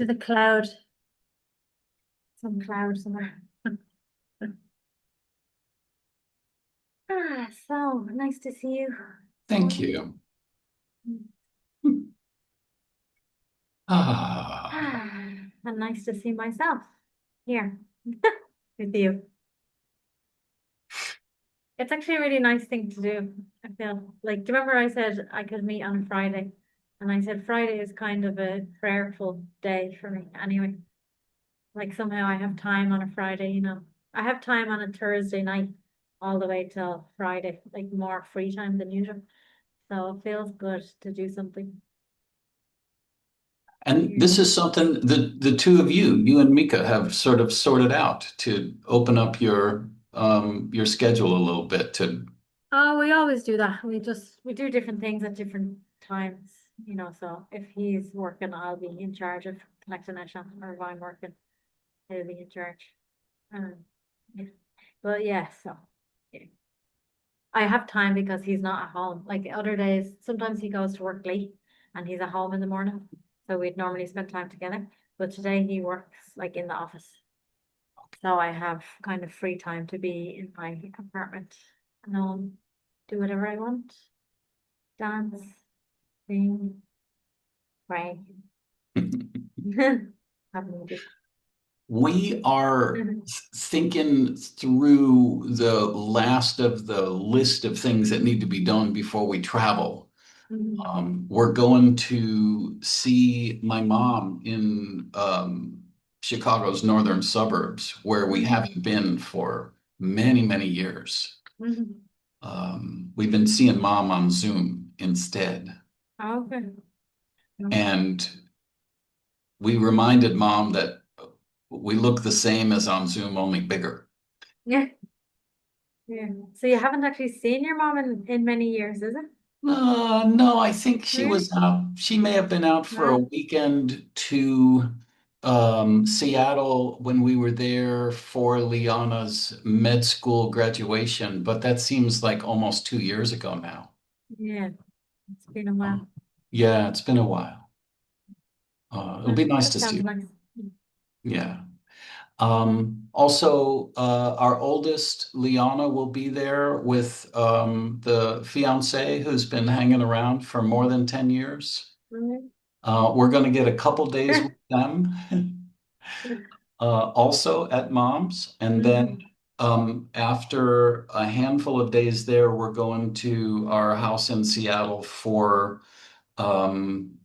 to the cloud, some cloud somewhere. So nice to see you this Thank morning. you. Ah, And nice to see myself here with you. It's actually a really nice thing to do. I feel like, do you remember I said I could meet on Friday? And I said Friday is kind of a prayerful day for me anyway. Like somehow I have time on a Friday, you know. I have time on a Thursday night all the way till Friday, like more free time than usual. So it feels good to do something. and Yeah. this is something that the two of you and Mika, have sort of sorted out to open up your schedule a little bit to. Oh, we always do that. We do different things at different times, you know. So if he's working, I'll be in charge of collecting it, or if I'm working, he'll be in charge. Um, yeah. But yeah, so yeah. I have time because he's not at home. Like other days, sometimes he goes to work late and he's at home in the morning. So we'd normally spend time together. But today he works like in the office. So I have kind of free time to be in my apartment and do whatever I want. Dance, sing, pray. Have music. We are thinking through the last of the list of things that need to be done before we travel. We're going to see my mom in Chicago's northern suburbs, where we Mhm. haven't been for many, many years. Mhm. We've been seeing mom on Zoom instead. Okay. And we reminded mom that we look the same as on Zoom, only bigger. Yeah. Yeah. So you haven't actually seen your mom in many years, is it? No, I think she Really? was out. She may have been out for a Wow. weekend to Seattle when we were there for Liana's med school graduation, but that seems like almost 2 years ago now. Yeah. It's been a while. Yeah, it's been a while. It'll be nice That to see sounds her. nice. Yeah. Also, our oldest, Liana, will be there with the fiance who's been hanging around for more than 10 years. Really? We're going to get a couple days with them, also at Mom's. And then Hmm. after a handful of days there, we're going to our house in Seattle for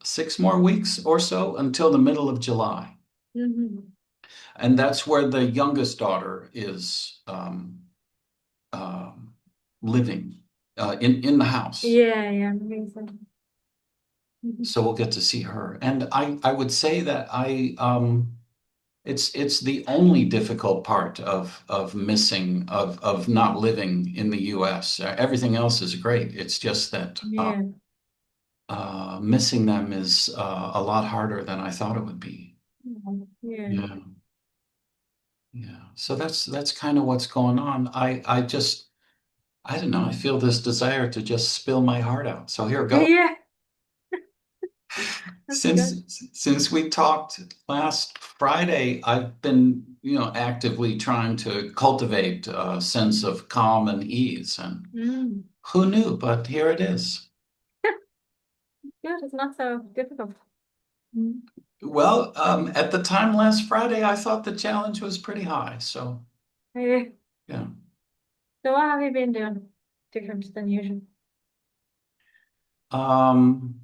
6 more weeks or so until the middle of July. Hmm. And that's where the youngest daughter is um, living in the house. Yeah, yeah, amazing. Mhm. So we'll get to see her. And I would say that it's the only difficult part of missing of not living in the US. Everything else is great. It's just that Yeah, missing them is a lot harder than I thought it would be. yeah. Yeah, yeah. So that's kind of what's going on. I don't know. I feel this desire to just spill my heart out. So here goes. Yeah, that's good. Since we talked last Friday, I've been, actively trying to cultivate a sense of calm and ease. And Mm. who knew? But here it is. Good, it's not so difficult. Mm. Well, at the time last Friday, I thought the challenge was pretty high. So, Yeah. yeah. So what have you been doing different than usual? Um,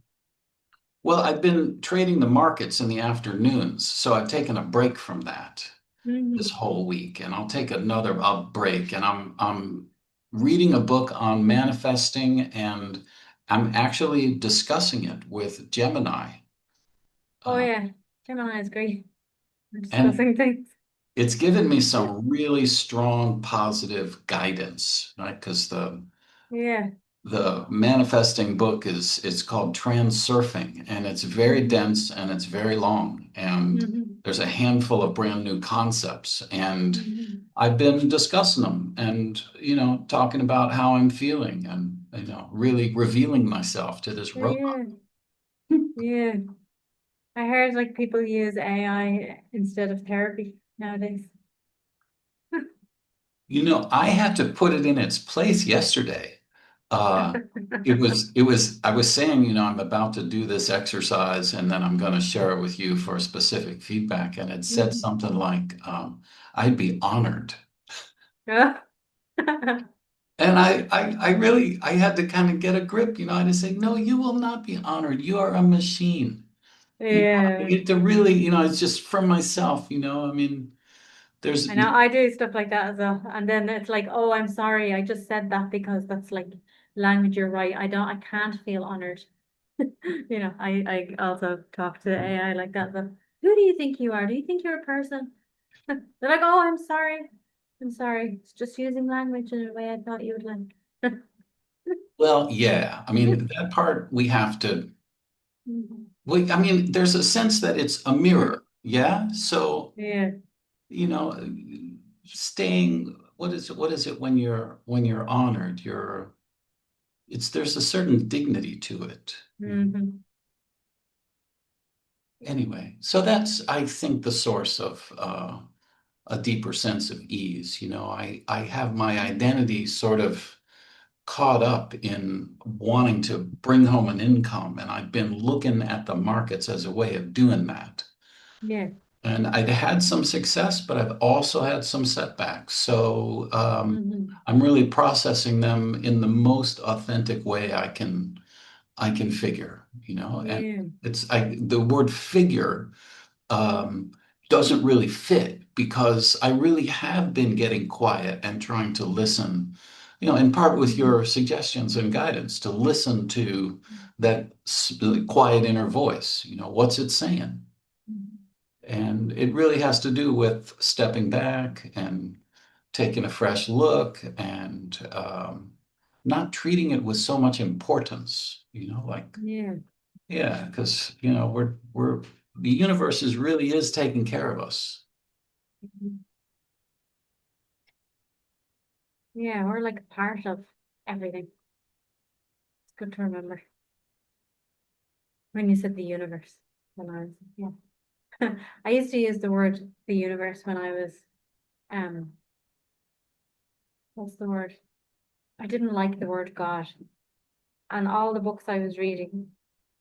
well, I've been trading the markets in the afternoons, so I've taken a break from that this Hmm. whole week, and I'll take another break. And I'm reading a book on manifesting, and I'm actually discussing it with Gemini. Oh Uh, yeah, Gemini is great. We're and discussing things. it's given me some really strong positive guidance, right? Because Yeah. the manifesting book is it's called Transurfing, and it's very Hmm. dense and it's very long, and Hmm. there's a handful of brand new concepts, and Hmm. I've been discussing them and talking about how I'm feeling, and really revealing myself to this robot. Yeah, yeah. I heard like people use AI instead of therapy nowadays. I had to put it in its place yesterday. Uh, I was saying, I'm about to do this exercise and then I'm going to share it with you for specific feedback. And it said Mhm. something like, I'd be honored. Yeah. And I had to kind of get a grip, I had to say, no, you will not be honored. You are a machine. I Yeah. need to really, it's just from myself, I mean, there's, I know I do stuff like that as well. And then it's like, oh, I'm sorry. I just said that because that's like language you're right. I can't feel honored. I also talk to AI like that. But who do you think you are? Do you think you're a person? They're like, oh, I'm sorry. I'm sorry. It's just using language in a way I thought you would like. well, yeah, I mean, that part we have to. Mhm. I mean, there's a sense that it's a mirror, yeah? So, Yeah. you know, staying, what is it when you're honored? There's a certain dignity to it. Hmm. Anyway, so that's, I think, the source of a deeper sense of ease. I have my identity sort of caught up in wanting to bring home an income, and I've been looking at the markets as a way of doing that. Yeah. And I've had some success, but I've also had some setbacks. So Hmm. I'm really processing them in the most authentic way I can figure. And Yeah. the word figure um, doesn't really fit because I really have been getting quiet and trying to listen, in part with Hmm. your suggestions and guidance, to listen to that quiet inner voice. What's it saying? And it really has to do with stepping back and taking a fresh look and not treating it with so much importance, like, Yeah. yeah, because, the universe really is taking care of us. Mhm. Yeah, we're like a part of everything. It's good to remember when you said the universe. When I was, yeah, I used to use the word the universe when I was, um, what's the word? I didn't like the word God, and all the books I was reading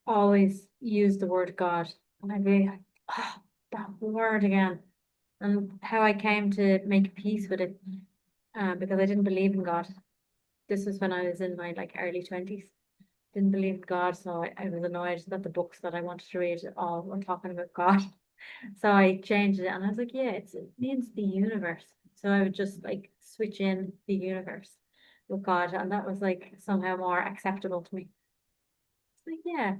always used the word God, and I'd be like, oh, that word again, and how I came to make peace with it, because I didn't believe in God. This was when I was in my like early 20s. Didn't believe in God, so I was annoyed that the books that I wanted to read all were talking about God. So I changed it and I was like, yeah, it means the universe. So I would just like switch in the universe with God, and that was like somehow more acceptable to me. It's like, yeah.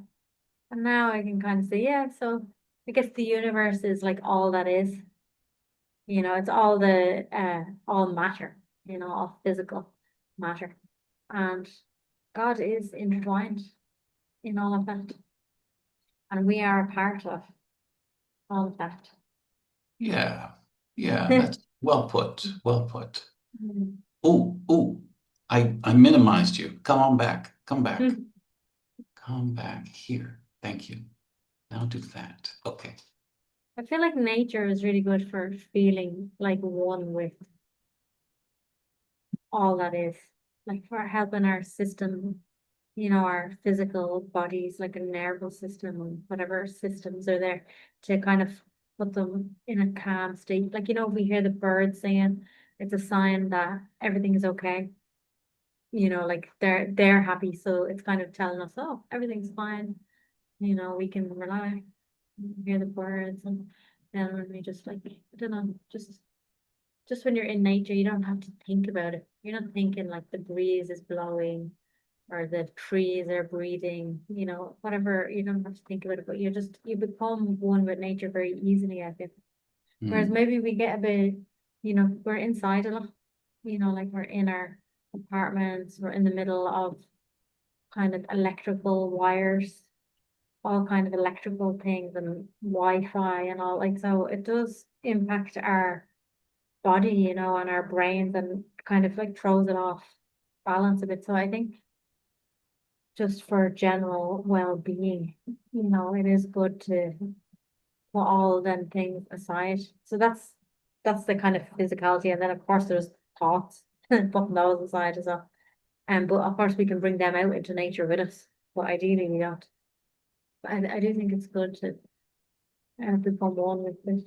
And now I can kind of say, yeah, so I guess the universe is like all that is. It's all matter, all physical matter. And God is intertwined in all of that. And we are a part of all of that. Yeah, yeah, that's well put, well put. Mm. Oh, I minimized you. Come on back, come back here. Thank you. Now do that. Okay. I feel like nature is really good for feeling like one with all that is, like for helping our system, our physical bodies, like a nervous system and whatever systems are there to kind of put them in a calm state. Like, we hear the birds singing, it's a sign that everything is okay. Like they're happy, so it's kind of telling us, oh, everything's fine. We can relax, hear the birds, and then when we just like, I don't know, just when you're in nature, you don't have to think about it. You're not thinking like the breeze is blowing or the trees are breathing, whatever. You don't have to think about it, but you become one with nature very easily, I think. Whereas Hmm. maybe we get a bit, we're inside a lot, like we're in our apartments, we're in the middle of kind of electrical wires, all kind of electrical things and Wi-Fi and all, like, so it does impact our body, and our brains, and kind of like throws it off balance a bit. So I think just for general well-being, it is good to put all them things aside. So that's the kind of physicality. And then of course there's thoughts, putting those aside as well. But of course we can bring them out into nature with us. But ideally we don't. But I do think it's good to become one with it.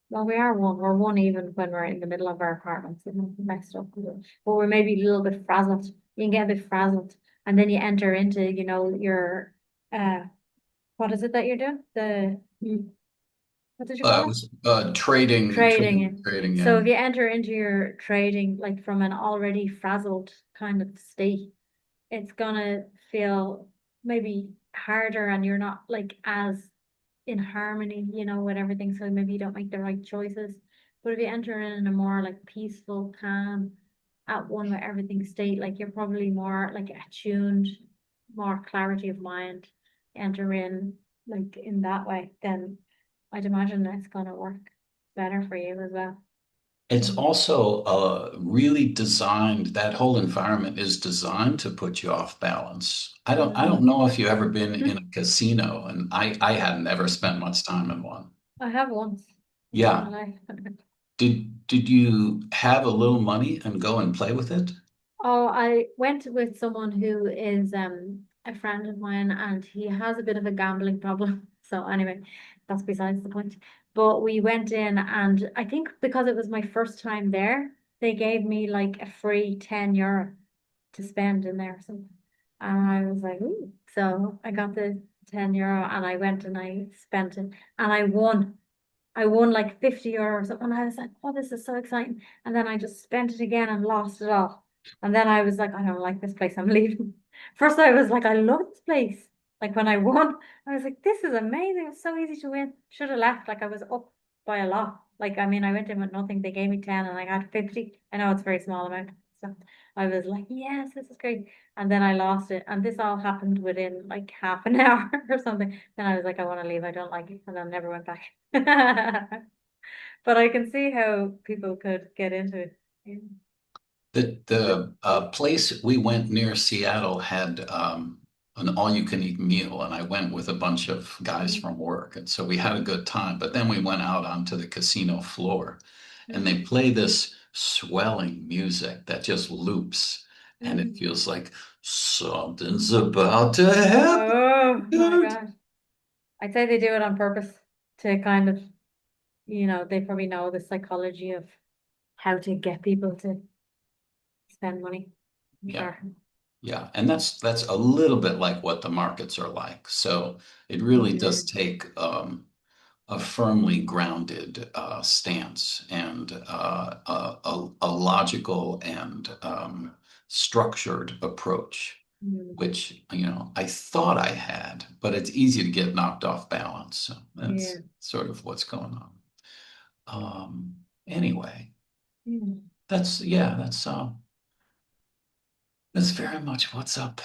Well, we are one. We're one even when we're in the middle of our apartments and messed up with it. But we're maybe a little bit frazzled. You can get a bit frazzled. And then you enter into, your uh what is it that you're doing? What did you It call it? was trading, Trading trading, it. trading. So Yeah. if you enter into your trading like from an already frazzled kind of state, it's gonna feel maybe harder and you're not like as in harmony, with everything. So maybe you don't make the right choices. But if you enter in a more like peaceful, calm, at one with everything state, like you're probably more like attuned, more clarity of mind, enter in like in that way, then I'd imagine that's gonna work better for you as well. It's Mm. also really designed, that whole environment is designed to put you off balance. I don't Mm. know if you've ever been in a casino, and I had never spent much time in one. I have once in my Yeah. life. Did you have a little money and go and play with it? Oh, I went with someone who is a friend of mine and he has a bit of a gambling problem. So anyway, that's besides the point. But we went in and I think because it was my first time there, they gave me like a free €10 to spend in there. So and I was like, ooh. So I got the €10 and I went and I spent it and I won. I won like €50 or something. And I was like, oh, this is so exciting. And then I just spent it again and lost it all. And then I was like, I don't like this place. I'm leaving. First, I was like, I love this place. Like when I won, I was like, this is amazing. It's so easy to win. Should have left. Like I was up by a lot. Like, I mean, I went in with nothing. They gave me 10 and I got 50. I know it's a very small amount. So I was like, yes, this is great. And then I lost it. And this all happened within like half an hour or something. Then I was like, I want to leave. I don't like it. And then never went back. But I can see how people could get into it. Yeah. The place we went near Seattle had an all-you-can-eat meal, and I went with a bunch of guys Mm, from work, and so we had a good time. But then we went out onto the casino floor, and they mm, play this swelling music that just loops, and it mm. feels like something's about to happen. Oh my God. I'd say they do it on purpose to kind of, they probably know the psychology of how to get people to spend money. I'm Yeah. sure. Yeah, and that's a little bit like what the markets are like. So it really does Mm, take a firmly grounded stance and a logical and structured approach, mm, which, I thought I had, but it's easy to get knocked off balance. So yeah. that's sort of what's going on. Anyway, Mm, yeah, that's very much what's up.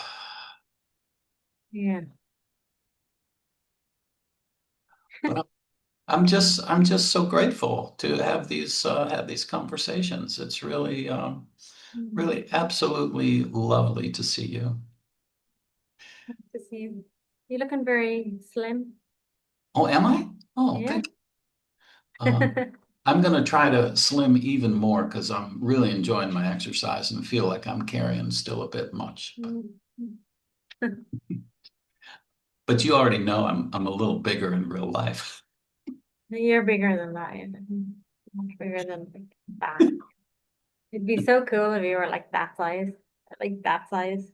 yeah. But I'm just so grateful to have these conversations. It's really Mm. really absolutely lovely to see you. To see you. You're looking very slim. Oh, am I? Oh, Yeah. thank you. I'm gonna try to slim even more because I'm really enjoying my exercise and feel like I'm carrying still a bit much. But Mm. but you already know I'm a little bigger in real life. You're bigger than that. Much bigger than like that. It'd be so cool if you were like that size. Like that size.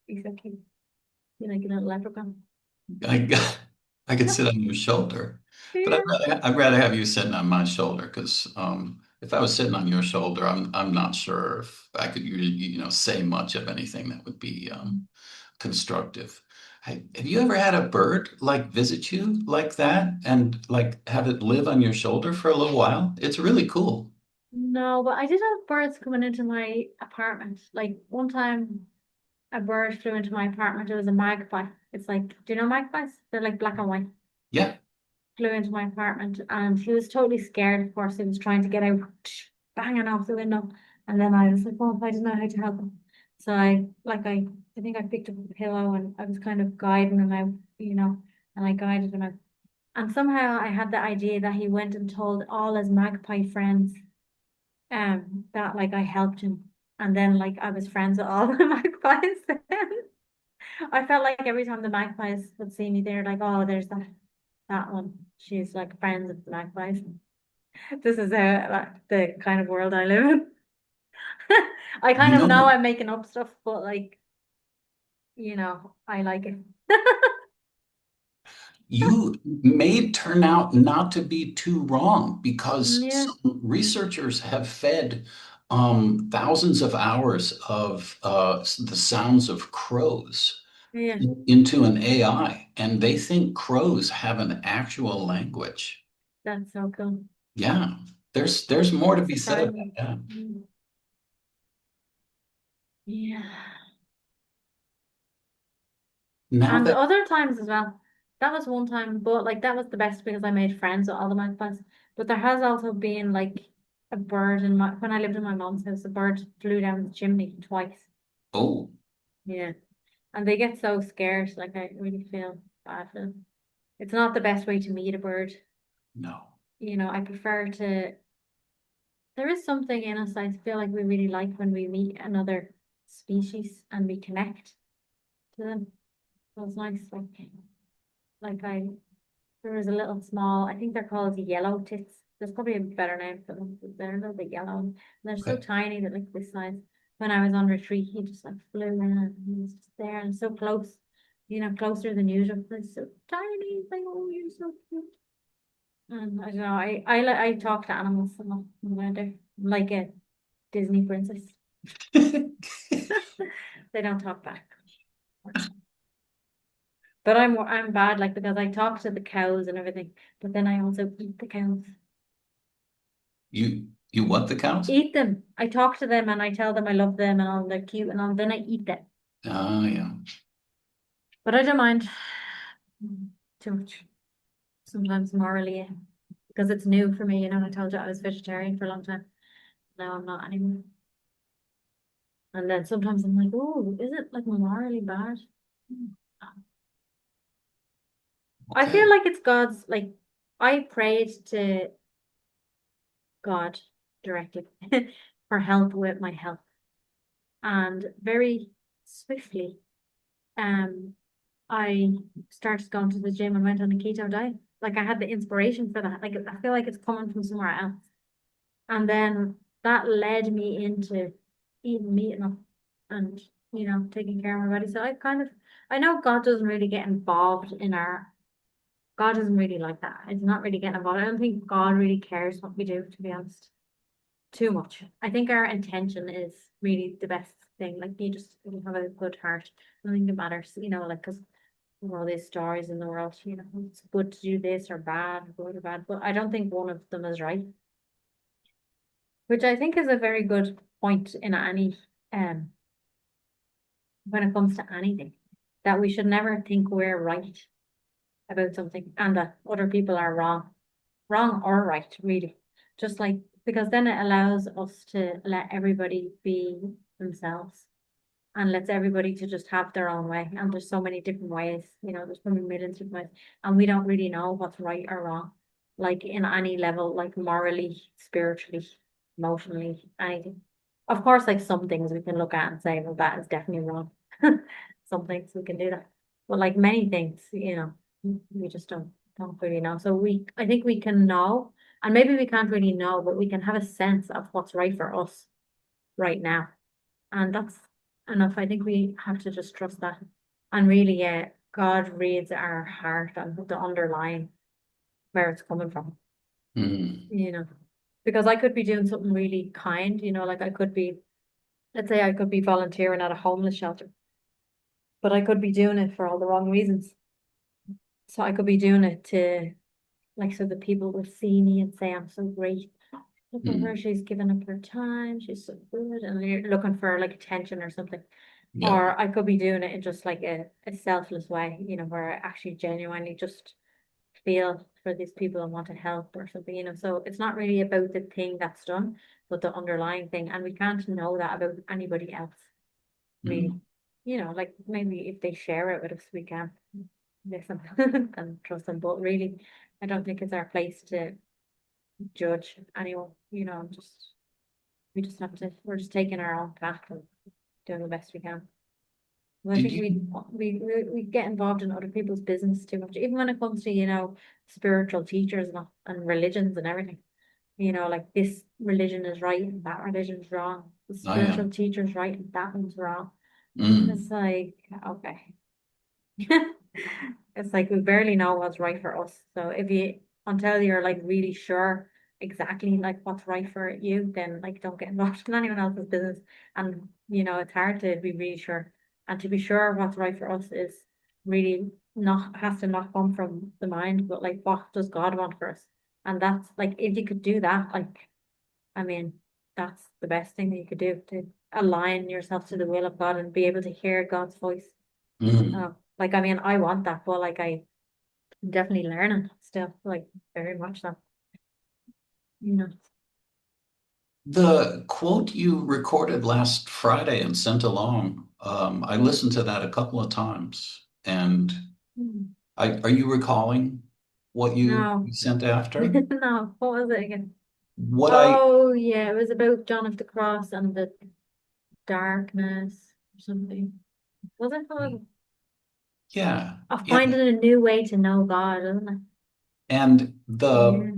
It'd be so cute. Be like a little leprechaun. I I could sit on your shoulder, but Yeah. I'd rather have you sitting on my shoulder because if I was sitting on your shoulder, I'm not sure if I could say much of anything that would be constructive. Have you ever had a bird like visit you like that and like have it live on your shoulder for a little while? It's really cool. No, but I did have birds coming into my apartment. Like one time a bird flew into my apartment. It was a magpie. It's like, do you know magpies? They're like black and white. Yeah. Flew into my apartment and he was totally scared. Of course, he was trying to get out, banging off the window. And then I was like, oh, I didn't know how to help him. So I think I picked up a pillow and I was kind of guiding him out, and I guided him out. And somehow I had the idea that he went and told all his magpie friends that like I helped him. And then like I was friends with all the magpies then. I felt like every time the magpies would see me, they're like, oh, there's that one. She's like friends with the magpies. This is the kind of world I live in. I kind You of know know, I'm making up stuff, but like, I like it. you may turn out not to be too wrong because Yeah, some researchers have fed thousands of hours of the sounds of crows yeah, into an AI, and they think crows have an actual language. that's so cool. Yeah, there's more to That's be said about surprising. that. Mm. Yeah. Now And that, other times as well. That was one time, but like that was the best because I made friends with all the magpies. But there has also been like a bird when I lived in my mom's house, a bird flew down the chimney twice. oh, Yeah. And they get so scared, like I really feel bad for them. It's not the best way to meet a bird. no. I prefer to there is something in us I feel like we really like when we meet another species and we connect to them. So it's nice, like there was a little small, I think they're called yellow tits. There's probably a better name for them. But they're a little bit yellow. And they're so Okay. tiny that like this size. When I was on retreat, he just like flew in and he was just there and so close, closer than usual. They're so tiny. It's like, oh, you're so cute. And I don't know, I talk to animals a lot when I'm there. I'm like a Disney princess. They don't talk back. But I'm bad, like because I talk to the cows and everything, but then I also eat the cows. You want the cows? Eat them. I talk to them and I tell them I love them and all they're cute and all, then I eat them. Oh, yeah. But I don't mind too much. Sometimes morally, because it's new for me, I told you I was vegetarian for a long time. Now I'm not anymore. And then sometimes I'm like, oh, is it like morally bad? I feel Okay. like it's God's, like, I prayed to God directly for help with my health. And very swiftly, um, I started going to the gym and went on a keto diet. Like I had the inspiration for that. Like I feel like it's coming from somewhere else. And then that led me into eating meat enough and, taking care of my body. So I know God doesn't really get involved God doesn't really like that. It's not really getting involved. I don't think God really cares what we do, to be honest, too much. I think our intention is really the best thing. Like you have a good heart. I don't think it matters, like, because all these stories in the world, it's good to do this or bad, good or bad, but I don't think one of them is right, which I think is a very good point in um, when it comes to anything, that we should never think we're right about something and that other people are wrong or right, really. Just like, because then it allows us to let everybody be themselves and lets everybody to just have their own way. And there's so many different ways, there's probably millions of ways, and we don't really know what's right or wrong, like in any level, like morally, spiritually, emotionally, anything. Of course, like some things we can look at and say, well, that is definitely wrong. Some things we can do that, but like many things, we just don't really know. So I think we can know, and maybe we can't really know, but we can have a sense of what's right for us right now. And that's enough. I think we have to just trust that. And really, yeah, God reads our heart and the underlying where it's coming from, Hmm. you know. Because I could be doing something really kind, like I could be, let's say I could be volunteering at a homeless shelter, but I could be doing it for all the wrong reasons. So I could be doing it to, like, so that people will see me and say I'm so great. Look at her, Hmm. she's given up her time, she's so good, and you're looking for like attention or something. Yeah. Or I could be doing it in just like a selfless way, where I actually genuinely just feel for these people and want to help or something, So it's not really about the thing that's done, but the underlying thing. And we can't know that about anybody else, really. Hmm. Like maybe if they share it with us, we can. listen and trust them. But really, I don't think it's our place to judge anyone, just we just have to, we're just taking our own path and doing the best we can. Well, I Did think you? we get involved in other people's business too much, even when it comes to, spiritual teachers and religions and everything. Like this religion is right and that religion is wrong. The Oh yeah. spiritual teacher's right and that one's wrong. Mm, It's like, okay. It's like we barely know what's right for us. So until you're like really sure exactly like what's right for you, then like don't get involved in anyone else's business. And it's hard to be really sure. And to be sure what's right for us is really not has to not come from the mind, but like what does God want for us? And that's like if you could do that, like I mean, that's the best thing that you could do to align yourself to the will of God and be able to hear God's voice. mm. Like, I mean, I want that, but like, I'm definitely learning still, like, very much so, you know. The quote you recorded last Friday and sent along, I listened to that a couple of times. And Mm. are you recalling what you No, sent after? no, what was it again? What I, Oh, yeah, it was about John of the Cross and the darkness or something. Was it? yeah, Of yeah. finding a new way to know God, isn't And it? the Yeah.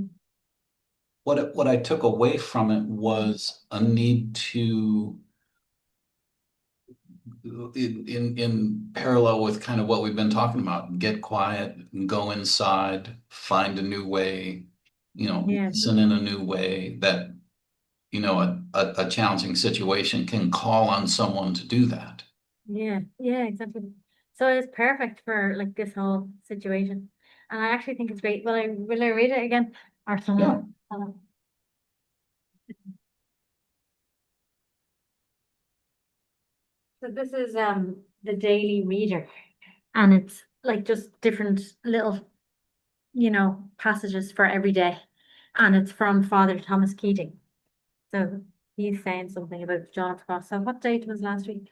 what I took away from it was a need to in parallel with kind of what we've been talking about, get quiet and go inside, find a new way, Yeah, listen in a new way that, a challenging situation can call on someone to do that. yeah, exactly. So it's perfect for like this whole situation. And I actually think it's great. Will I read it again? Or Yeah. someone? So this is the Daily Reader, and it's like just different little, passages for every day. And it's from Father Thomas Keating. So he's saying something about John of the Cross. So what date was last week?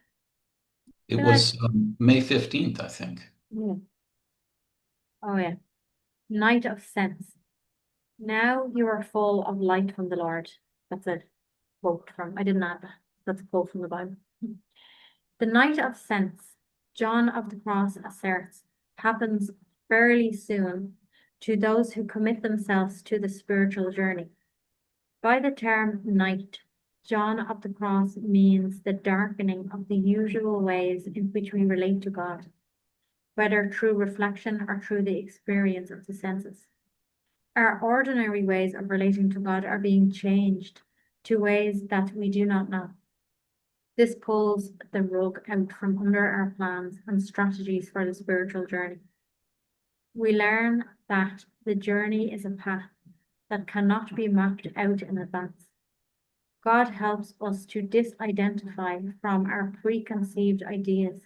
It Feel like was May 15th, I think. yeah. Oh yeah. Night of sense. Now you are full of light from the Lord. That's a quote from I didn't add that. That's a quote from the Bible. The night of sense, John of the Cross asserts, happens fairly soon to those who commit themselves to the spiritual journey. By the term night, John of the Cross means the darkening of the usual ways in which we relate to God, whether through reflection or through the experience of the senses. Our ordinary ways of relating to God are being changed to ways that we do not know. This pulls the rug out from under our plans and strategies for the spiritual journey. We learn that the journey is a path that cannot be mapped out in advance. God helps us to disidentify from our preconceived ideas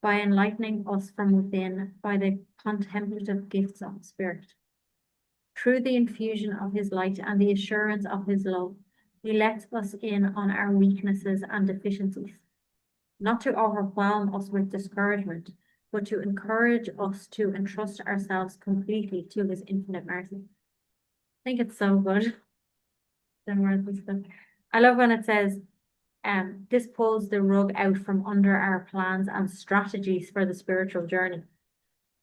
by enlightening us from within by the contemplative gifts of the Spirit. Through the infusion of His light and the assurance of His love, He lets us in on our weaknesses and deficiencies, not to overwhelm us with discouragement, but to encourage us to entrust ourselves completely to His infinite mercy. I think it's so good. The mercy stuff. I love when it says, this pulls the rug out from under our plans and strategies for the spiritual journey.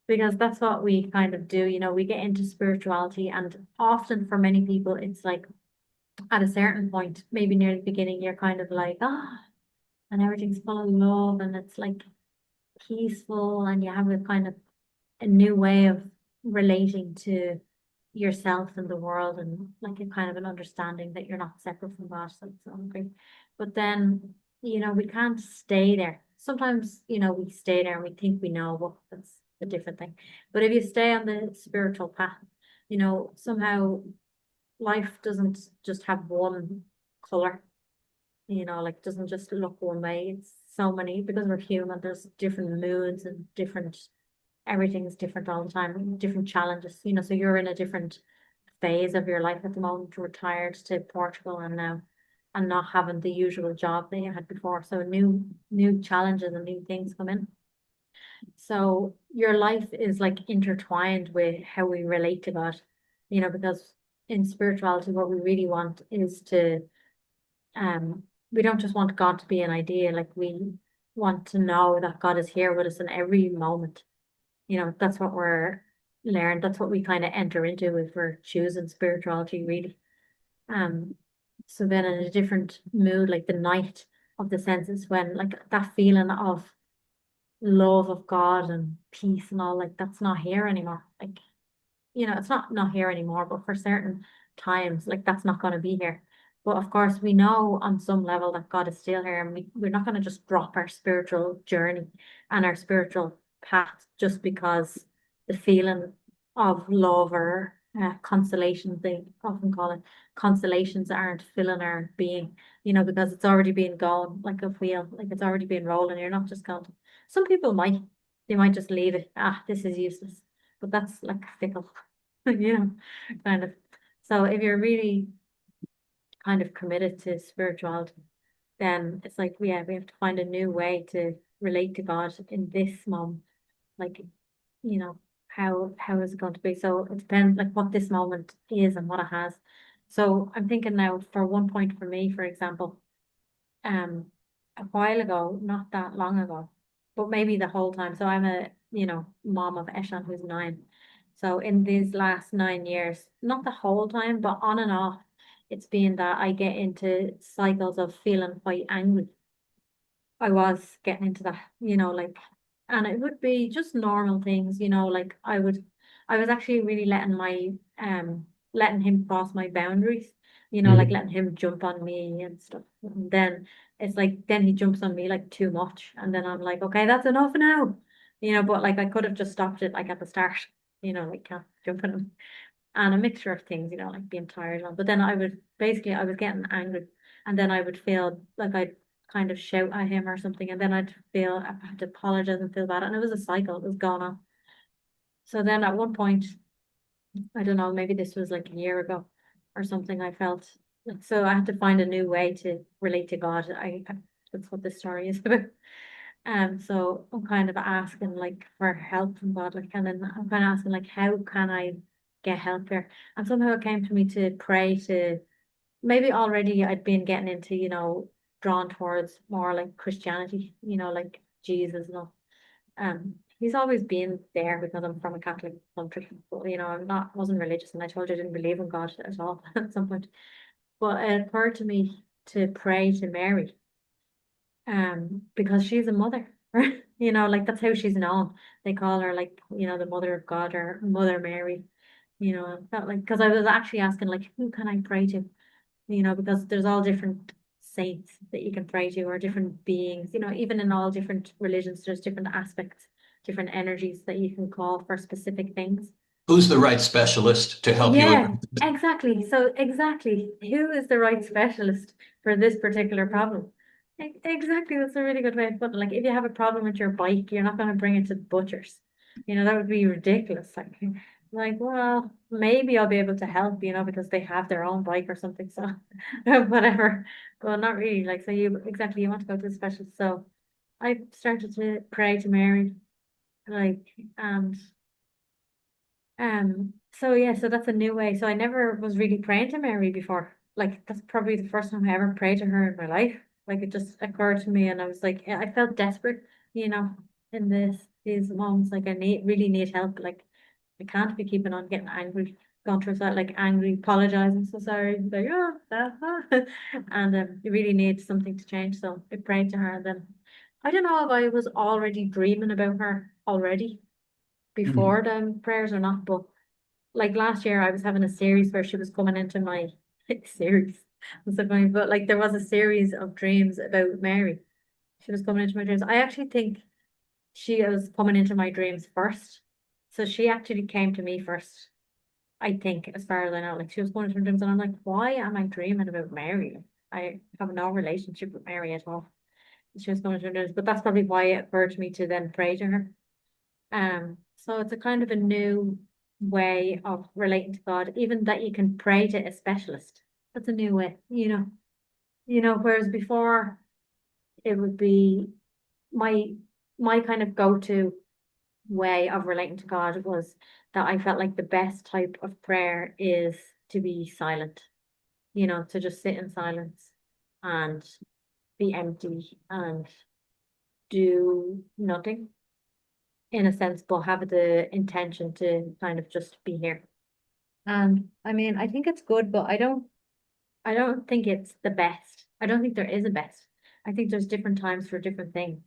Because that's what we kind of do, we get into spirituality, and often for many people, it's like at a certain point, maybe near the beginning, you're kind of like, and everything's full of love, and it's like peaceful, and you have a kind of a new way of relating to yourself and the world, and like a kind of an understanding that you're not separate from God. So it's all great. But then, we can't stay there. Sometimes, we stay there and we think we know, but that's a different thing. But if you stay on the spiritual path, somehow life doesn't just have one color, like doesn't just look one way. It's so many because we're human, there's different moods and different everything's different all the time, different challenges, so you're in a different phase of your life at the moment, retired to Portugal and now and not having the usual job that you had before. So new challenges and new things come in. So your life is like intertwined with how we relate to God, because in spirituality, what we really want is to, um, we don't just want God to be an idea, like we want to know that God is here with us in every moment. That's what we're learned. That's what we kind of enter into if we're choosing spirituality, really. Um, so then in a different mood, like the night of the senses, when like that feeling of love of God and peace and all, like that's not here anymore. Like, it's not here anymore, but for certain times, like that's not going to be here. But of course, we know on some level that God is still here, and we're not going to just drop our spiritual journey and our spiritual path just because the feeling of love or consolation, they often call it, consolations aren't filling our being, because it's already been going like a wheel, like it's already been rolling. You're not just going to, some people might, they might just leave it. This is useless. But that's like fickle. you know, kind of. So if you're really kind of committed to spirituality, then it's like, yeah, we have to find a new way to relate to God in this moment. Like, you know, how is it going to be? So it depends like what this moment is and what it has. So I'm thinking now for one point for me, for example, um a while ago, not that long ago, but maybe the whole time. So I'm a, mom of Eshan who's 9. So in these last 9 years, not the whole time, but on and off, it's been that I get into cycles of feeling quite angry. I was getting into that, like, and it would be just normal things, like I was actually really letting him cross my boundaries, like Mhm. letting him jump on me and stuff. And then it's like, then he jumps on me like too much. And then I'm like, okay, that's enough now, but like I could have just stopped it like at the start, like can't jump on him and a mixture of things, like being tired. But then I was getting angry, and then I would feel like I'd kind of shout at him or something, and then I'd feel I had to apologize and feel bad, and it was a cycle. It was going on. So then at one point, I don't know, maybe this was like a year ago or something. I felt like so I had to find a new way to relate to God. That's what this story is about. So I'm kind of asking like for help from God, like, and then I'm kind of asking like, how can I get help here? And somehow it came to me to pray to maybe already I'd been getting into, drawn towards more like Christianity, like Jesus and all. He's always been there because I'm from a Catholic country, but I'm not wasn't religious, and I told you I didn't believe in God at all at some point. But it occurred to me to pray to Mary, because she's a mother. Like that's how she's known. They call her like, the mother of God or Mother Mary. I felt like because I was actually asking like who can I pray to? Because there's all different saints that you can pray to or different beings, even in all different religions, there's different aspects, different energies that you can call for specific things. Who's the right specialist to help you? Yeah, exactly. So exactly, who is the right specialist for this particular problem? Exactly, that's a really good way of putting it. Like if you have a problem with your bike, you're not going to bring it to the butchers. That would be ridiculous. Like, well, maybe I'll be able to help, because they have their own bike or something. So whatever. But not really. Like, so you want to go to the specialist. So I started to pray to Mary, like, and so yeah, so that's a new way. So I never was really praying to Mary before. Like that's probably the first time I ever prayed to her in my life. Like it just occurred to me and I was like, yeah, I felt desperate, in these moments. Like I really need help. Like I can't be keeping on getting angry, going through that like angry, apologizing, so sorry, like and you really need something to change. So I prayed to her and then I don't know if I was already dreaming about her already Mhm. before the prayers or not, but like last year I was having a series where she was coming into my series. It's so funny, but like there was a series of dreams about Mary. She was coming into my dreams. I actually think she was coming into my dreams first. So she actually came to me first, I think, as far as I know. Like she was going into my dreams and I'm like, why am I dreaming about Mary? I have no relationship with Mary at all. She was coming into my dreams, but that's probably why it occurred to me to then pray to her. So it's a kind of a new way of relating to God, even that you can pray to a specialist. That's a new way, whereas before it would be my my kind of go-to. way of relating to God was that I felt like the best type of prayer is to be silent, to just sit in silence and be empty and do nothing in a sense, but have the intention to kind of just be here. And I mean, I think it's good, but I don't think it's the best. I don't think there is a best. I think there's different times for different things.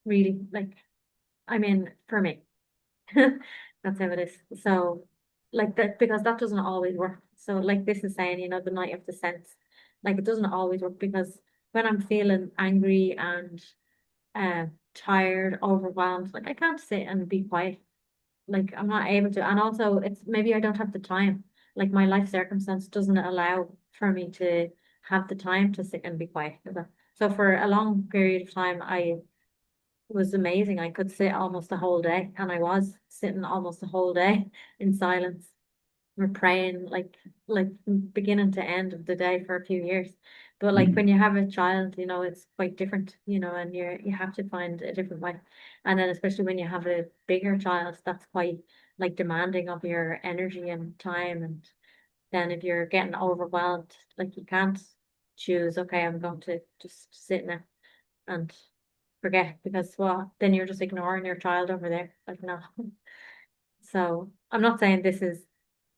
Really, like, I mean, for me, that's how it is. So, like that, because that doesn't always work. So, like this is saying, the night of the sense, like it doesn't always work because when I'm feeling angry and uh tired, overwhelmed, like I can't sit and be quiet. Like I'm not able to. And also it's maybe I don't have the time. Like my life circumstance doesn't allow for me to have the time to sit and be quiet. So for a long period of time I was amazing. I could sit almost the whole day and I was sitting almost the whole day in silence. We're praying like from beginning to end of the day for a few years. But like when you have a child, it's quite different, and you have to find a different way. And then especially when you have a bigger child, that's quite like demanding of your energy and time. And then if you're getting overwhelmed, like you can't choose, okay, I'm going to just sit now and forget because well, then you're just ignoring your child over there. Like no. So I'm not saying this is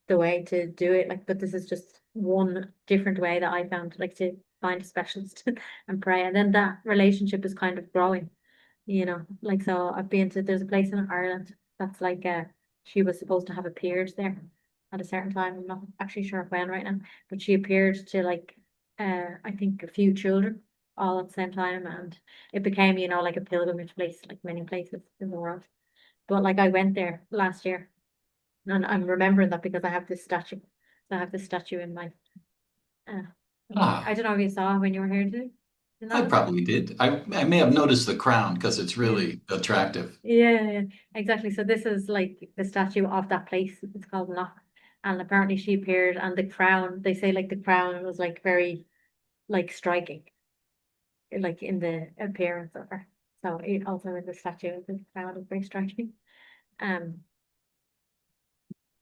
the way to do it. Like, but this is just one different way that I found, like to find a specialist and pray. And then that relationship is kind of growing, like so there's a place in Ireland that's like she was supposed to have appeared there at a certain time. I'm not actually sure when right now, but she appeared to like I think a few children all at the same time and it became, like a pilgrimage place, like many places in the world. But like I went there last year and I'm remembering that because I have this statue. So I have this statue uh, I Ah, don't know if you saw when you were here too. You I notice? probably did. I may have noticed the crown because it's Yeah. really attractive. Yeah, exactly. So this is like the statue of that place. It's called Knock. And apparently she appeared and the crown, they say like the crown was like very like striking, like in the appearance of her. So also in the statue, the crown is very striking. Um,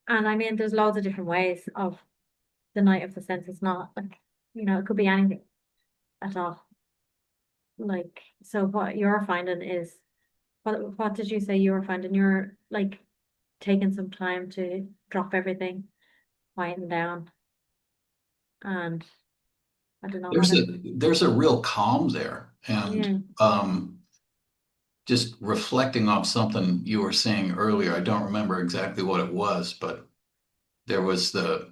and I mean there's loads of different ways of the night of the sense. It's not like, it could be anything at all. Like, so what you're finding is, what did you say you were finding? You're like taking some time to drop everything, quieten down, and I don't know how There's to. a real calm there. And Yeah, just reflecting off something you were saying earlier, I don't remember exactly what it was, but there was the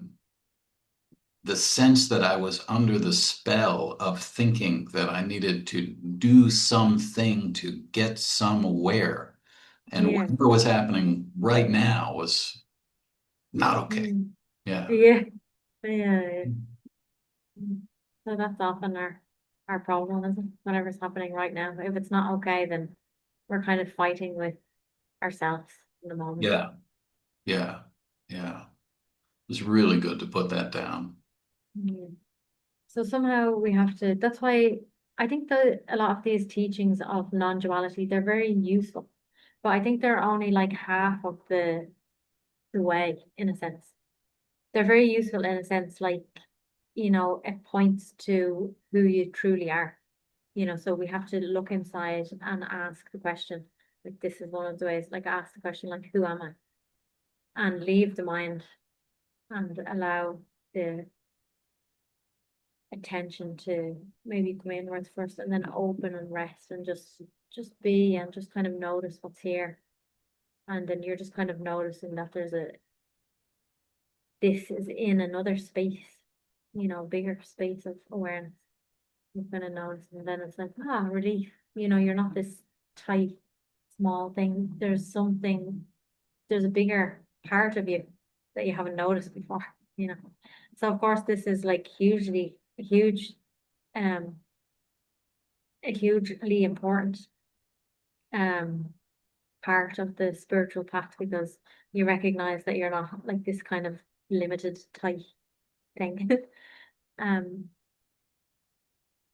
sense that I was under the spell of thinking that I needed to do something to get somewhere. And yeah, whatever was happening right now was not okay. mm, Yeah. yeah, yeah. Mm. So that's often our problem, isn't it? Whatever's happening right now. If it's not okay, then we're kind of fighting with ourselves in the moment. Yeah. Yeah. Yeah. It was really good to put that down. Mm. So somehow we have to, that's why I think that a lot of these teachings of non-duality, they're very useful. But I think they're only like half of the way, in a sense. They're very useful in a sense, like, it points to who you truly are. So we have to look inside and ask the question, like this is one of the ways, like ask the question, like, who am I? And leave the mind and allow the attention to maybe come inwards first and then open and rest and just be and just kind of notice what's here. And then you're just kind of noticing that this is in another space, bigger space of awareness. You're kind of noticing, and then it's like, relief. You're not this tight, small thing. There's a bigger part of you that you haven't noticed before, you know. So of course this is like um a hugely important um part of the spiritual path because you recognize that you're not like this kind of limited tight thing. um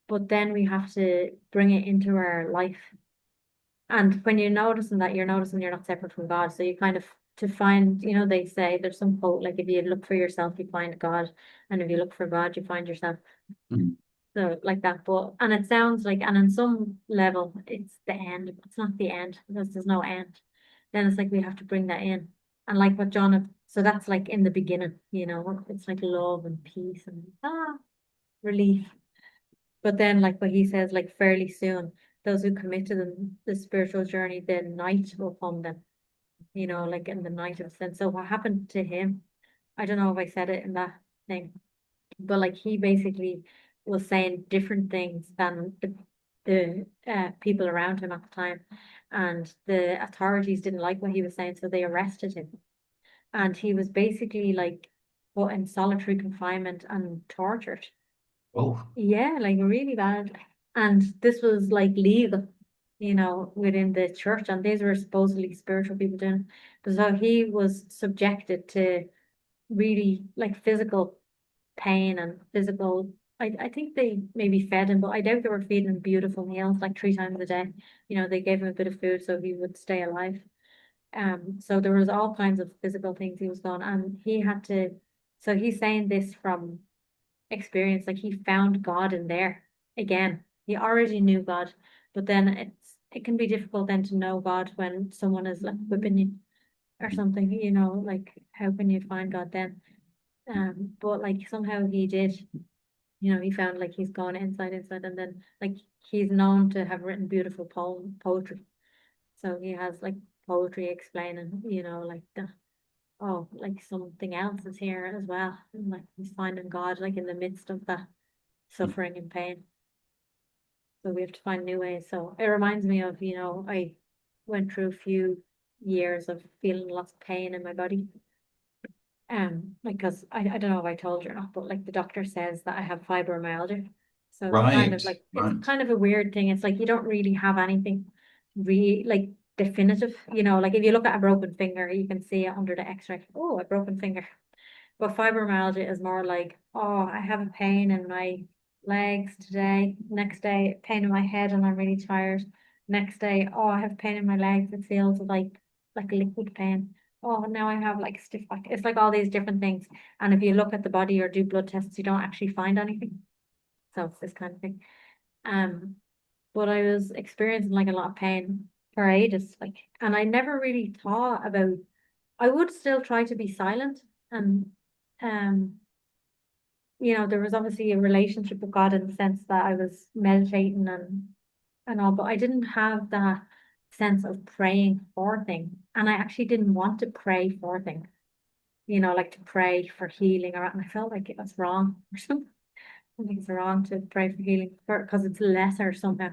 but then we have to bring it into our life And when you're noticing that, you're noticing you're not separate from God. So you kind of, to find, they say there's some quote, like if you look for yourself, you find God. And if you look for God, you find yourself. Mm. So like that. But, and it sounds like, and on some level, it's the end. It's not the end because there's no end. Then it's like we have to bring that in. And like what so that's like in the beginning, it's like love and peace and relief. But then, like what he says, like fairly soon, those who commit to the spiritual journey, the night will come then, like in the night of sin. So what happened to him? I don't know if I said it in that thing, but like he basically was saying different things than the people around him at the time, and the authorities didn't like what he was saying, so they arrested him, and he was basically like put in solitary confinement and tortured. Oh, Yeah, like really bad. And this was like legal, within the church, and these were supposedly spiritual people doing it. So he was subjected to really like physical pain and physical. I think they maybe fed him, but I doubt they were feeding him beautiful meals like 3 times a day. They gave him a bit of food so he would stay alive. So there was all kinds of physical things he was done, and he had to. So he's saying this from experience, like he found God in there again. He already knew God, but then it can be difficult then to know God when someone is like whipping you or something, like how can you find God then? But like somehow he did, he found like he's gone inside, and then like he's known to have written beautiful poetry. So he has like poetry explaining, like like something else is here as well. And like he's finding God like in the midst of that suffering and pain. So we have to find new ways. So it reminds me of, I went through a few years of feeling lots of pain in my body. Like, cause I don't know if I told you or not, but like the doctor says that I have fibromyalgia. So it's kind right, of like, it's right. kind of a weird thing. It's like you don't really have anything like definitive, like if you look at a broken finger, you can see it under the x-ray. Oh, a broken finger. But fibromyalgia is more like, oh, I have a pain in my legs today. Next day, pain in my head and I'm really tired. Next day, oh, I have pain in my legs. It feels like a liquid pain. Oh, now I have like stiff back. It's like all these different things. And if you look at the body or do blood tests, you don't actually find anything. So it's this kind of thing. Um, but I was experiencing like a lot of pain for ages, like, and I never really thought about. I would still try to be silent and um there was obviously a relationship with God in the sense that I was meditating and all, but I didn't have that sense of praying for things. And I actually didn't want to pray for things, like to pray for healing and I felt like it was wrong or something. I think it's wrong to pray for healing because it's lesser somehow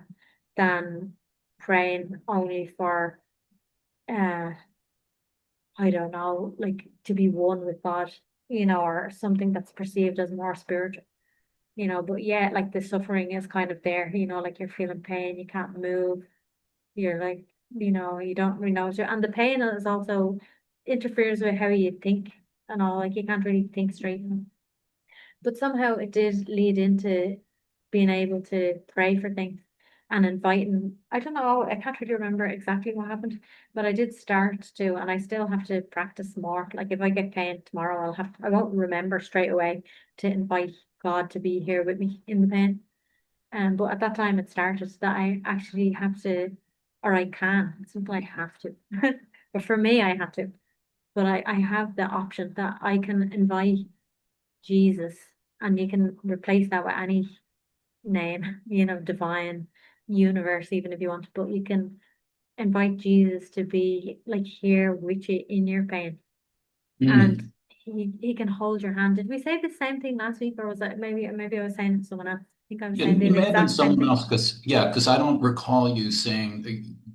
than praying only for uh I don't know, like to be one with God, or something that's perceived as more spiritual. But yeah, like the suffering is kind of there, like you're feeling pain, you can't move, you're like, you don't really know. And the pain is also interferes with how you think and all, like you can't really think straight. But somehow it did lead into being able to pray for things and inviting, I don't know, I can't really remember exactly what happened, but I did start to, and I still have to practice more. Like if I get pain tomorrow, I won't remember straight away to invite God to be here with me in the pain. But at that time it started that I actually have to, or I can, it's not like I have to, but for me, I have to. But I have the option that I can invite Jesus, and you can replace that with any name, divine, universe, even if you want, but you can invite Jesus to be like here with you in your pain. And Mm. he can hold your hand. Did we say the same thing last week, or was that maybe I was saying it to someone else? I think I was saying It the may have been exact same someone thing. else because I don't recall you saying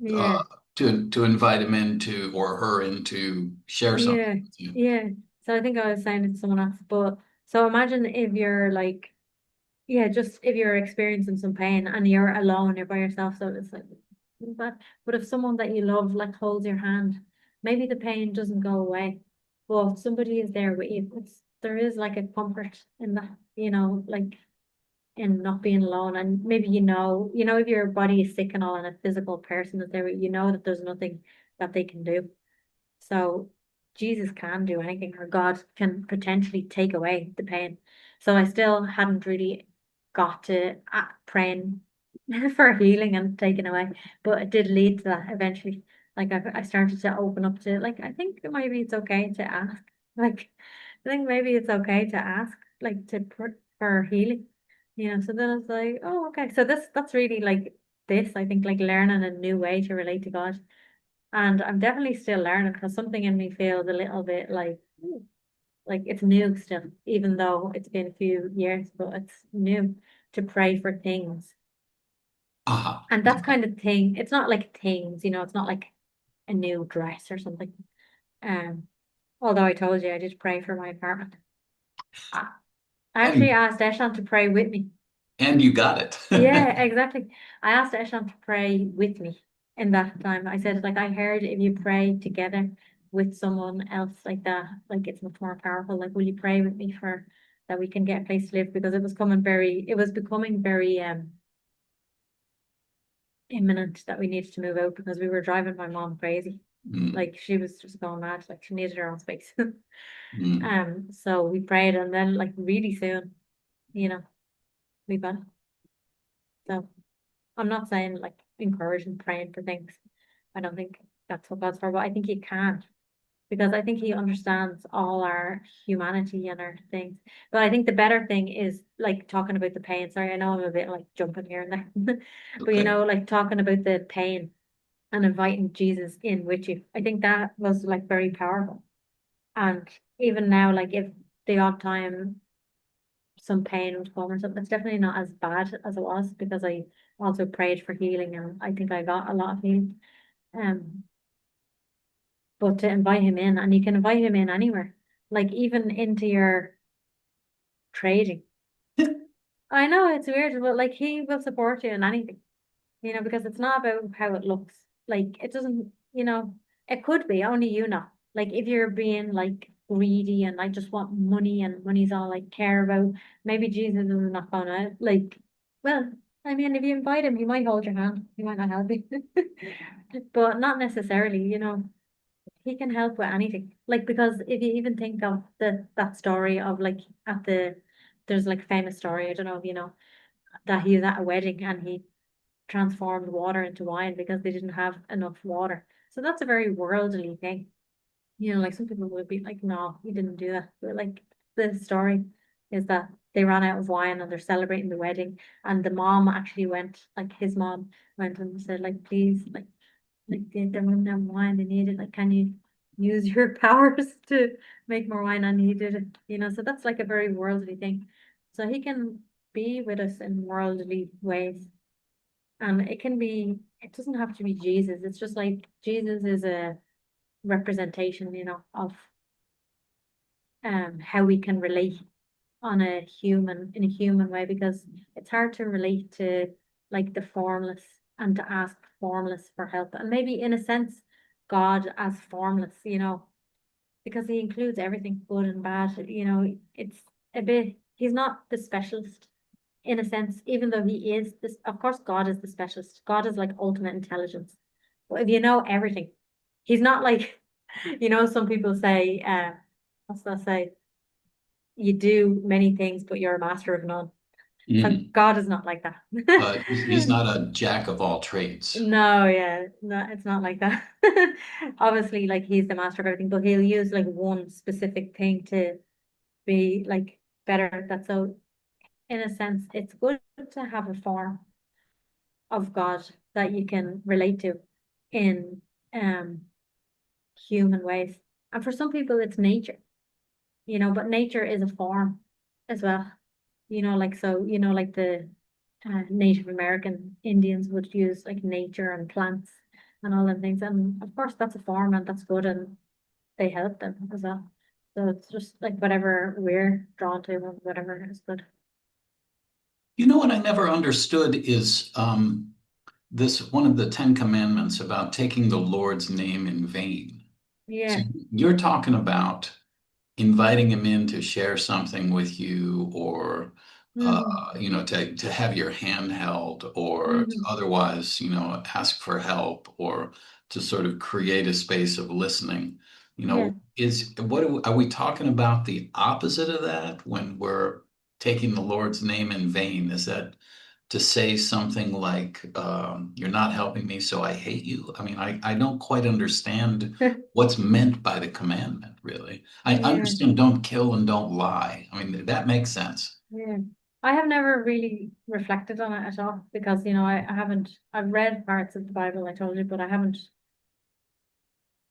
Yeah, to invite him into or her in to share something yeah, with you. yeah. So I think I was saying it to someone else. But so imagine if you're like, yeah, just if you're experiencing some pain and you're alone, you're by yourself, so it's like but if someone that you love like holds your hand, maybe the pain doesn't go away. But if somebody is there with you, there is like a comfort in that, like in not being alone. And maybe if your body is sick and all, and a physical person is there, you know that there's nothing that they can do. So Jesus can do anything, or God can potentially take away the pain. So I still hadn't really got to praying for healing and taken away, but it did lead to that eventually. Like I started to open up to, like, I think maybe it's okay to ask. Like, I think maybe it's okay to ask, like, for healing. So then I was like, oh, okay. So that's really like this, I think, like learning a new way to relate to God. And I'm definitely still learning, because something in me feels a little bit like, like it's new still, even though it's been a few years, but it's new to pray for things. Ah, And that's kind of thing. It's not like things, it's not like a new dress or something. Um, Although I told you I did pray for my apartment. I I actually and asked Eshan to pray with me. and you got it. Yeah, exactly. I asked Eshan to pray with me in that time. I said, like, I heard if you pray together with someone else like that, like it's much more powerful. Like, will you pray with me for that we can get a place to live? Because it was becoming very imminent that we needed to move out, because we were driving my mom crazy. Mm, Like, she was just going mad. Like, she needed her own space. mm. So we prayed, and then like really soon, you know, we got it. So I'm not saying like encouraging praying for things. I don't think that's what God's for, but I think He can, because I think He understands all our humanity and our things. But I think the better thing is like talking about the pain. Sorry, I know I'm a bit like jumping here and there, but Okay. like talking about the pain and inviting Jesus in with you. I think that was like very powerful. And even now, like if the odd time some pain would come or something, it's definitely not as bad as it was, because I also prayed for healing, and I think I got a lot of healing. Um, but to invite him in, and you can invite him in anywhere, like even into your trading. I know it's weird, but like he will support you in anything, because it's not about how it looks. Like it doesn't, it could be, only Like if you're being like greedy and I just want money, and money's all I care about, maybe Jesus is not gonna like, well, I mean, if you invite him, he might hold your hand. He might not help you. But not necessarily, he can help with anything. Like, because if you even think of that story of like there's like famous story, I don't know if you know, that he was at a wedding and he transformed water into wine because they didn't have enough water. So that's a very worldly thing. Like some people would be like, no, he didn't do that. But like the story is that they ran out of wine and they're celebrating the wedding. And the mom actually went, like his mom went and said, like, please, like they wouldn't have wine, they needed, like, can you use your powers to make more wine? And he did it, so that's like a very worldly thing. So he can be with us in worldly ways. And it doesn't have to be Jesus. It's just like Jesus is a representation, of how we can relate in a human way, because it's hard to relate to like the formless and to ask formless for help. And maybe in a sense, God as formless, because he includes everything good and bad, it's a bit, he's not the specialist in a sense, even though he is this, of course, God is the specialist. God is like ultimate intelligence. But if you know everything, he's not like, some people say, what's that say? You do many things, but you're a master of none. So Mm. God is not like that. He's not a jack of all trades. No, yeah, no, it's not like that. Obviously, like he's the master of everything, but he'll use like one specific thing to be like better at that. So in a sense, it's good to have a form of God that you can relate to in um human ways. And for some people it's nature, but nature is a form as well. Like so, like the Native American Indians would use like nature and plants and all them things. And of course that's a form and that's good, and they help them as well. So it's just like whatever we're drawn to and whatever is good. You know what I never understood is this one of the Ten Commandments about taking the Lord's name in vain. So Yeah. you're talking about inviting him in to share something with you, or Hmm. to have your hand held or to Hmm. otherwise, ask for help or to sort of create a space of listening. Yeah. Are we talking about the opposite of that when we're taking the Lord's name in vain? Is that to say something like, you're not helping me, so I hate you? I mean, I don't quite understand what's meant by the commandment, really. I Yeah. understand don't kill and don't lie. I mean, that makes sense. Yeah. I have never really reflected on it at all because, I haven't, I've read parts of the Bible, I told you, but I haven't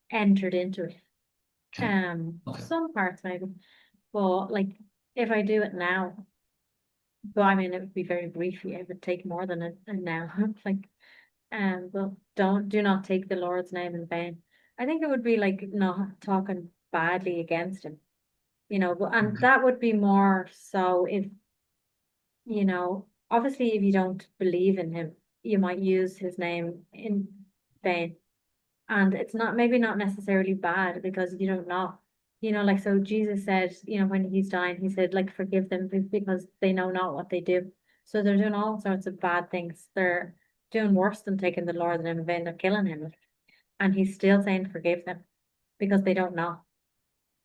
entered into it. Okay. Okay. Some parts maybe, but like if I do it now, but I mean, it would be very brief. Yeah, it would take more than an now. Like, but do not take the Lord's name in vain. I think it would be like not talking badly against him, and that would be more so if, obviously if you don't believe in him, you might use his name in vain. And it's not maybe not necessarily bad because you don't know. Like so Jesus said, when he's dying, he said, like, forgive them because they know not what they do. So they're doing all sorts of bad things. They're doing worse than taking the Lord in vain. They're killing him. And he's still saying forgive them because they don't know.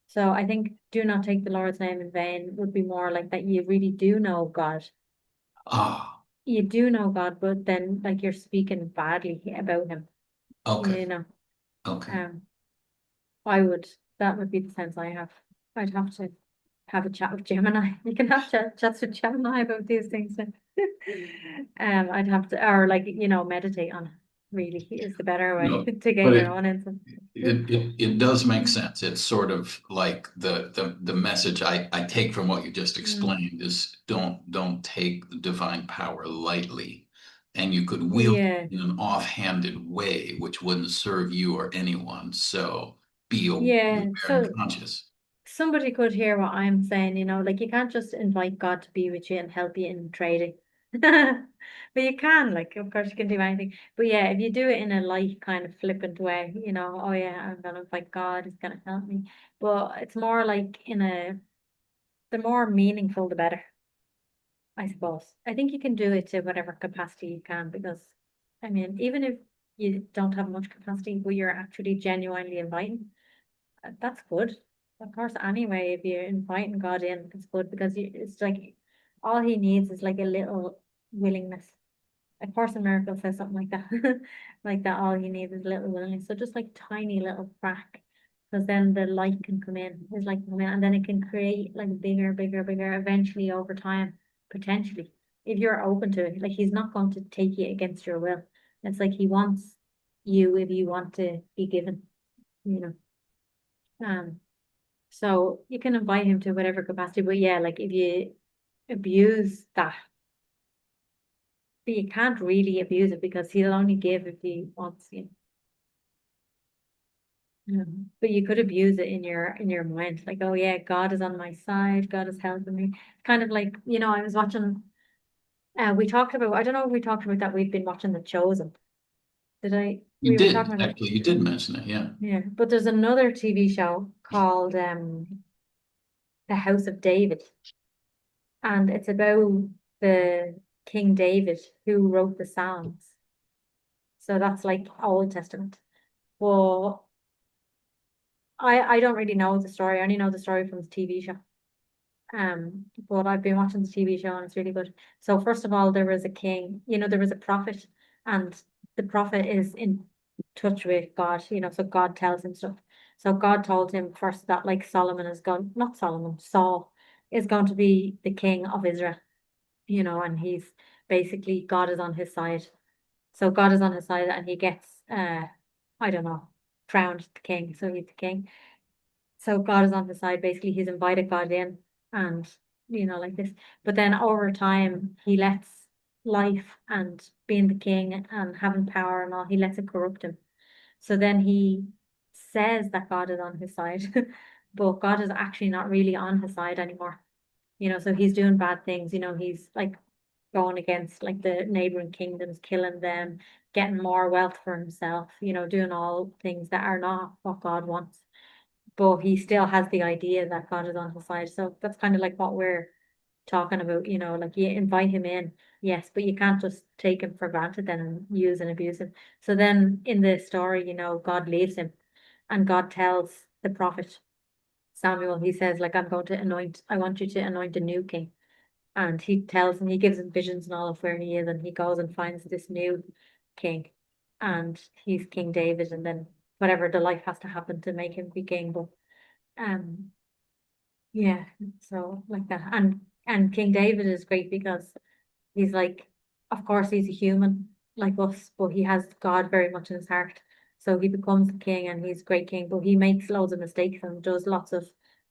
So I think do not take the Lord's name in vain would be more like that you really do know God. Ah, You do know God, but then like you're speaking badly about him, okay. you know. Okay. Um I would, that would be the sense I have. I'd have to have a chat with Gemini. You can have chats with Gemini about these things. I'd have to, or like, meditate on it, really is the better way No, to get but your own insight. it does make sense. It's sort of like the message I take from what you just Mm. explained is don't take the divine power lightly. And you could wield Yeah. it in an offhanded way, which wouldn't serve you or anyone. So be aware Yeah. and So conscious. somebody could hear what I'm saying, like you can't just invite God to be with you and help you in trading. But you can, like, of course, you can do anything. But yeah, if you do it in a light, kind of flippant way, oh yeah, I'm gonna invite God, he's gonna help me. But it's more like the more meaningful, the better, I suppose. I think you can do it to whatever capacity you can, because, I mean, even if you don't have much capacity, but you're actually genuinely inviting. That's good. Of course, anyway, if you're inviting God in, it's good because it's like all he needs is like a little willingness. A Course in Miracles says something like that. Like that, all he needs is a little willingness. So just like tiny little crack, because then the light can come in, his light can come in, and then it can create like bigger, bigger, bigger, eventually over time, potentially. If you're open to it, like he's not going to take you against your will. It's like he wants you if you want to be given, you know. Um, so you can invite him to whatever capacity, but yeah, like if you abuse that, but you can't really abuse it because he'll only give if he wants you. But you could abuse it in your mind, like, oh yeah, God is on my side, God is helping me. Kind of like, I was watching. We talked about. I don't know if we talked about that. We've been watching The Chosen. Did I? You We were talking did, about that. actually, you did mention it, yeah. Yeah, but there's another TV show called The House of David. And it's about the King David who wrote the Psalms. So that's like Old Testament. Well, I don't really know the story. I only know the story from the TV show. But I've been watching the TV show and it's really good. So first of all, there was a king, there was a prophet, and the prophet is in touch with God, so God tells him stuff. So God told him first that like Solomon is going, not Solomon, Saul is going to be the king of Israel. And he's basically God is on his side. So God is on his side and he gets I don't know, crowned the king. So he's the king. So God is on his side. Basically, he's invited God in and like this. But then over time he lets life and being the king and having power and all, he lets it corrupt him. So then he says that God is on his side, but God is actually not really on his side anymore. So he's doing bad things. He's like going against like the neighboring kingdoms, killing them, getting more wealth for himself, doing all things that are not what God wants. But he still has the idea that God is on his side. So that's kind of like what we're talking about, like you invite him in, yes, but you can't just take him for granted then and use and abuse him. So then in the story, God leaves him and God tells the prophet Samuel, he says, like, I want you to anoint a new king. And he gives him visions and all of where he is, and he goes and finds this new king. And he's King David, and then whatever the life has to happen to make him be king. But um yeah, so like that. And King David is great because he's like, of course he's a human like us, but he has God very much in his heart. So he becomes the king and he's a great king, but he makes loads of mistakes and does lots of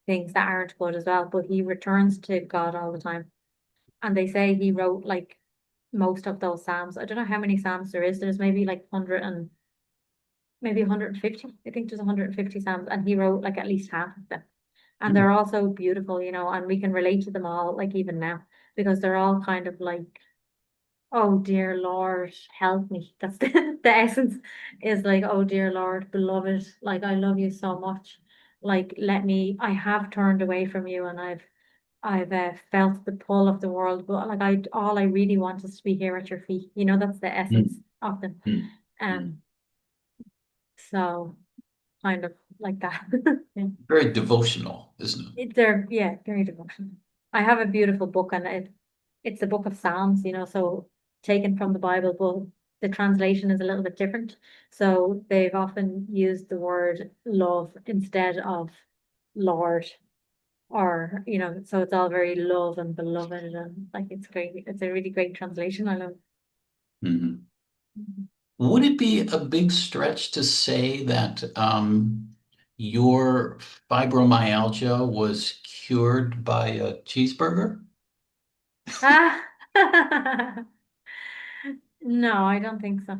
things that aren't good as well. But he returns to God all the time. And they say he wrote like most of those Psalms. I don't know how many Psalms there is. There's maybe like 100 and maybe 150. I think there's 150 Psalms, and he wrote like at least half of them. And Mm. they're all so beautiful, and we can relate to them all, like even now, because they're all kind of like, oh dear Lord, help me. That's the essence is like, oh dear Lord, beloved, like I love you so much. Like I have turned away from you and I've felt the pull of the world, but like all I really want is to be here at your feet. That's the essence Mm. of them. Mm. Mm. Um, so kind of like that. Yeah. Very devotional, isn't it? They're yeah, very devotional. I have a beautiful book and it's a book of Psalms, so taken from the Bible, but the translation is a little bit different. So they've often used the word love instead of Lord, or so it's all very love and beloved, and like it's great. It's a really great translation. I love. Mhm. Mhm. Would it be a big stretch to say that your fibromyalgia was cured by a cheeseburger? Ah, no, I don't think so.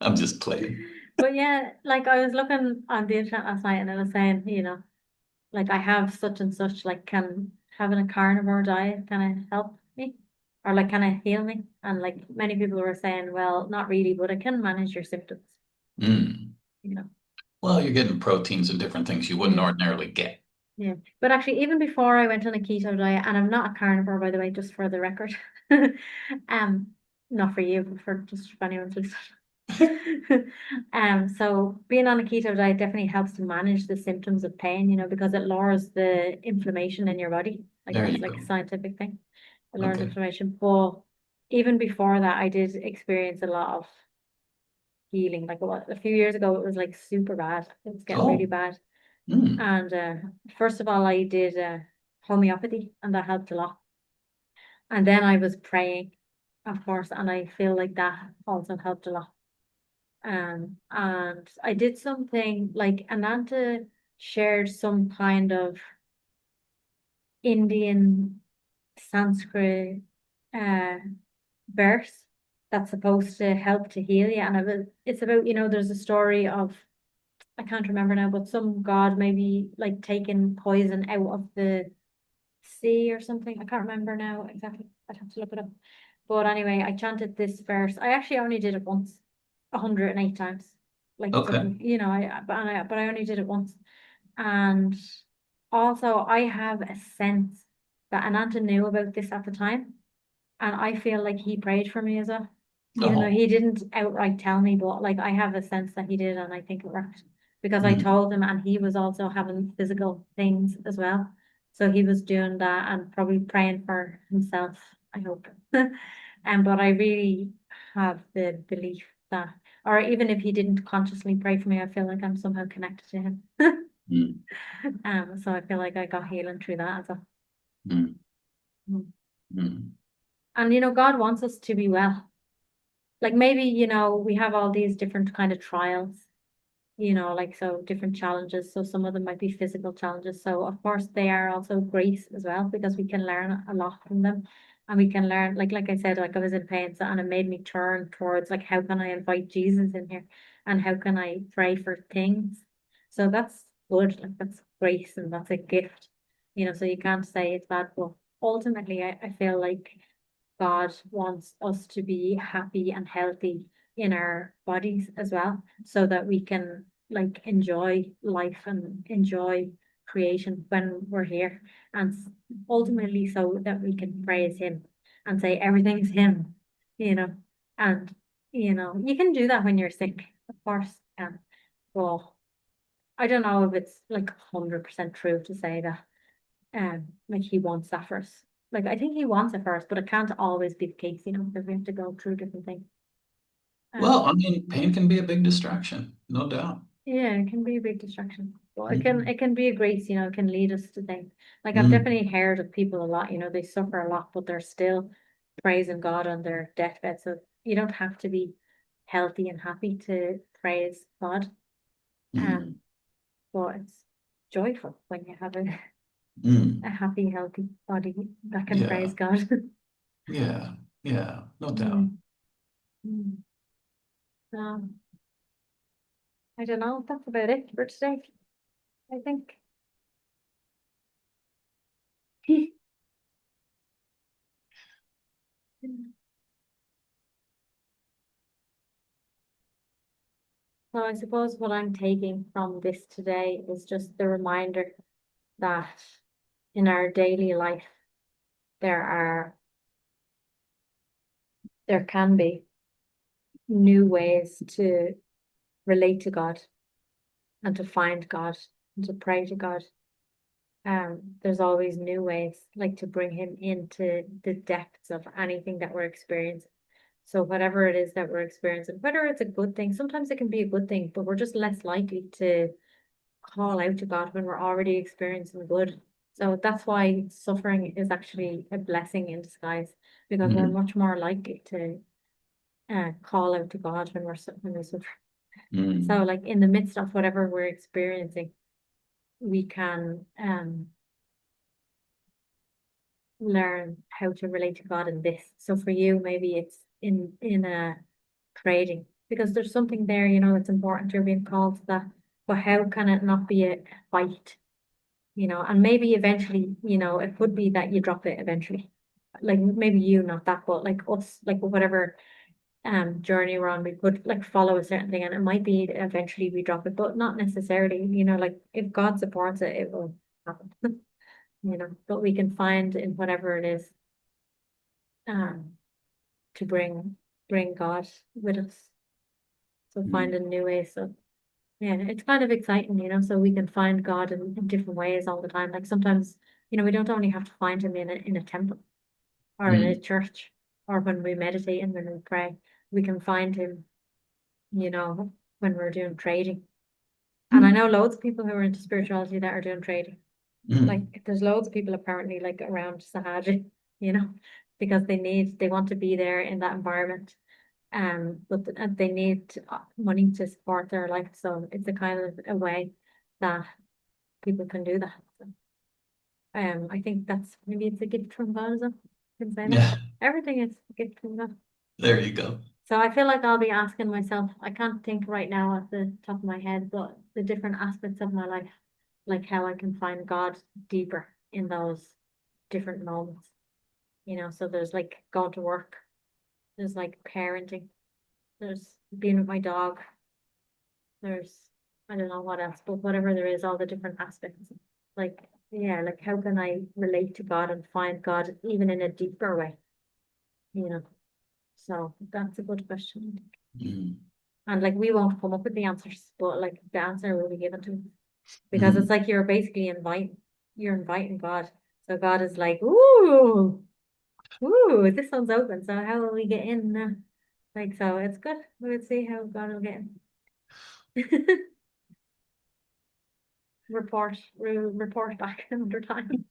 I'm just playing. But yeah, like I was looking on the internet last night and I was saying, like I have such and such, like can having a carnivore diet kind of help me? Or like can it heal me? And like many people were saying, well, not really, but it can manage your symptoms, Mm. you know. Well, you're getting proteins and different things you wouldn't Yeah. ordinarily get. Yeah. But actually even before I went on a keto diet, and I'm not a carnivore by the way, just for the record. Um, not for you, but for just for anyone who's so being on a keto diet definitely helps to manage the symptoms of pain, because it lowers the inflammation in your body. Like There that's you like a go. scientific thing. It lowers Okay. inflammation. But even before that, I did experience a lot of healing. Like a few years ago, it was like super bad. It was getting really Oh, bad. mm. And first of all, I did homeopathy, and that helped a lot. And then I was praying, of course, and I feel like that also helped a lot. And I did something like Ananta shared some kind of Indian Sanskrit uh verse that's supposed to help to heal you. And it's about, there's a story of I can't remember now, but some god maybe like taking poison out of the sea or something. I can't remember now exactly. I'd have to look it up. But anyway, I chanted this verse. I actually only did it once, 108 times. Like it took Okay. me, but I only did it once. And also, I have a sense that Ananta knew about this at the time, and I feel like he prayed for me as well. Even though Oh, he didn't outright tell me, but like I have a sense that he did, and I think it worked because I mm. told him, and he was also having physical things as well. So he was doing that and probably praying for himself, I hope. And but I really have the belief that, or even if he didn't consciously pray for me, I feel like I'm somehow connected to him. Mm. So I feel like I got healing through that as well. Mm. Mm. Mm. And God wants us to be well. Like maybe, we have all these different kind of trials, like so different challenges. So some of them might be physical challenges. So of course they are also grace as well because we can learn a lot from them. And we can learn, like I said, like I was in pain, so and it made me turn towards like how can I invite Jesus in here and how can I pray for things. So that's good, like that's grace and that's a gift, so you can't say it's bad, but ultimately I feel like God wants us to be happy and healthy in our bodies as well, so that we can like enjoy life and enjoy creation when we're here, and ultimately so that we can praise him and say everything's him, you know, and you can do that when you're sick, of course. Well, I don't know if it's like 100% true to say that like he wants that for us. Like I think he wants it for us, but it can't always be the case, because we have to go through different things. Well, I Um, mean, pain can be a big distraction, no doubt. yeah, it can be a big distraction. Well, it can Mm, it can be a grace, it can lead us to things. Like I've mm, definitely heard of people a lot, they suffer a lot, but they're still praising God on their deathbed. So you don't have to be healthy and happy to praise God. Um, mm, but it's joyful when you have a, mm. a happy, healthy body that can Yeah, praise God. yeah, yeah, no doubt. Mm, mm. So I don't know. That's about it for today, I think. So I suppose what I'm taking from this today is just the reminder that in our daily life there are there can be new ways to relate to God and to find God and to pray to God. There's always new ways, like to bring him into the depths of anything that we're experiencing. So whatever it is that we're experiencing, whether it's a good thing, sometimes it can be a good thing, but we're just less likely to call out to God when we're already experiencing good. So that's why suffering is actually a blessing in disguise, because we're Mm, much more likely to call out to God when when we suffer. So mm, like in the midst of whatever we're experiencing, we can learn how to relate to God in this. So for you, maybe it's in a trading, because there's something there, that's important. You're being called to that, but how can it not be a fight? And maybe eventually, it could be that you drop it eventually. Like maybe you, not that, but like us, like whatever journey we're on, we could like follow a certain thing, and it might be that eventually we drop it, but not necessarily, like if God supports it, it will happen. But we can find in whatever it is, um, to bring God with us. So mm, find a new way. So yeah, it's kind of exciting, so we can find God in different ways all the time. Like sometimes, we don't only have to find him in a temple or in a mm, church or when we meditate and when we pray. We can find him, you know, when we're doing trading. And I mm, know loads of people who are into spirituality that are doing trading. mm, Like there's loads of people apparently like around Sahaja, because they want to be there in that environment. But they need money to support their life. So it's a kind of a way that people can do that. So, I think that's maybe it's a gift from God as well. Can say that. yeah, Everything is a gift from God. there you go. So I feel like I'll be asking myself, I can't think right now at the top of my head, but the different aspects of my life, like how I can find God deeper in those different moments. So there's like going to work, there's like parenting, there's being with my dog, there's I don't know what else, but whatever there is, all the different aspects. Like, yeah, like how can I relate to God and find God even in a deeper way, you know? So that's a good question. Mm, And like we won't come up with the answers, but like the answer will be given to us. Because it's mm, like you're inviting God. So God is like, ooh, ooh, this one's open. So how will we get in now? Like, so it's good. We'll see how God will get in. Report back another time.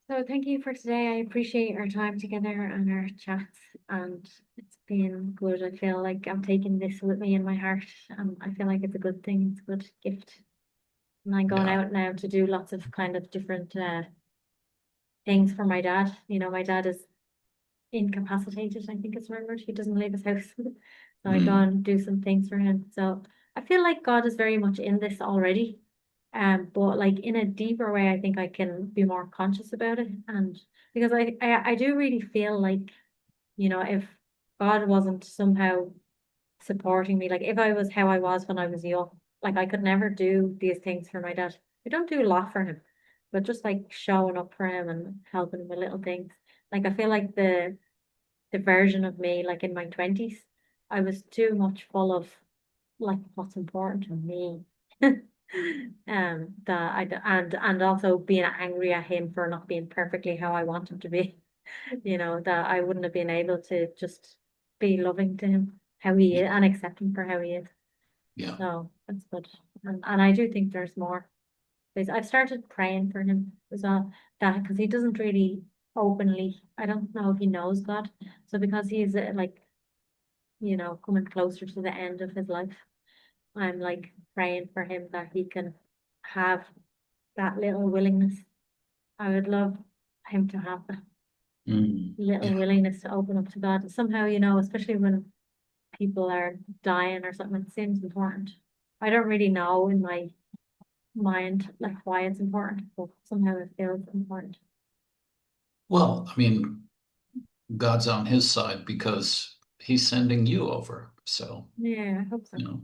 So thank you for today. I appreciate our time together and our chats, and it's been good. I feel like I'm taking this with me in my heart, and I feel like it's a good thing. It's a good gift. And I'm going yeah. out now to do lots of kind of different things for my dad. My dad is incapacitated, I think it's the right word. He doesn't leave his house. So I go Mm, and do some things for him. So I feel like God is very much in this already. But like in a deeper way, I think I can be more conscious about it. And because I do really feel like, if God wasn't somehow supporting me. Like if I was how I was when I was young, like I could never do these things for my dad. I don't do a lot for him, but just like showing up for him and helping him with little things. Like I feel like the version of me, like in my 20s, I was too much full of like what's important to me. That and also being angry at him for not being perfectly how I want him to be. That I wouldn't have been able to just be loving to him how he is and accept him for how he is. Yeah. So that's good. And I do think there's more. Because I've started praying for him as well, that because he doesn't really openly, I don't know if he knows God. So because he's like, coming closer to the end of his life, I'm like praying for him that he can have that little willingness. I would love him to have that little Yeah. willingness to open up to God. Somehow, especially when people are dying or something, it seems important. I don't really know in my mind like why it's important, but somehow it feels important. Well, I mean, God's on his side because he's sending you over. So, Yeah, I hope you so. know,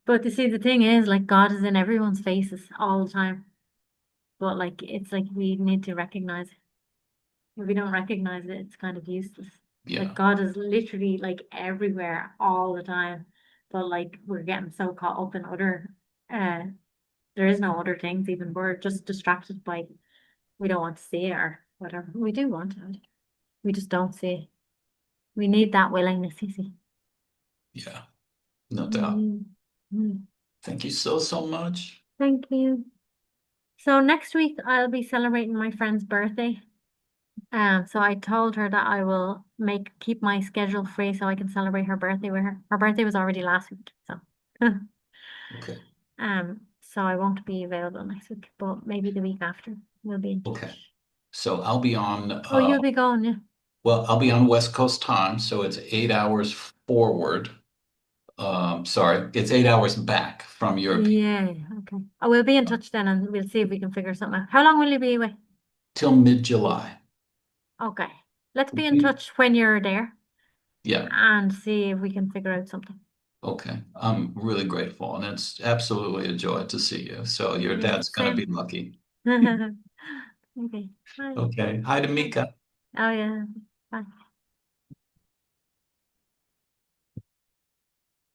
But you see, the thing is, like, God is in everyone's faces all the time. But like, it's like we need to recognize it. If we don't recognize it, it's kind of useless. Like, yeah. God is literally like everywhere all the time. But like, we're getting so caught up in other, uh, there is no other things even. We're just distracted by, we don't want to see it or whatever. We do want it. We just don't see it. We need that willingness, you see. Yeah. No doubt. Mm. Mm. Thank you so, so much. Thank you. So next week I'll be celebrating my friend's birthday. So I told her that I will keep my schedule free so I can celebrate her birthday with her. Her birthday was already last week, so Okay. so I won't be available next week, but maybe the week after we'll be in Okay. touch. So I'll be on, Oh, you'll be going, yeah. well, I'll be on West Coast time. So it's 8 hours forward. Sorry, it's 8 hours back from European Yeah, okay. I will be in touch then and we'll see if we can figure something out. How long will you be away? till mid-July. Okay. Let's be in touch when you're there Yeah. and see if we can figure out something. Okay. I'm really grateful, and it's absolutely a joy to see you. So your Yeah, dad's gonna be same. lucky. Okay. Bye. Okay. Hi to Bye. Mika. Oh yeah. Bye.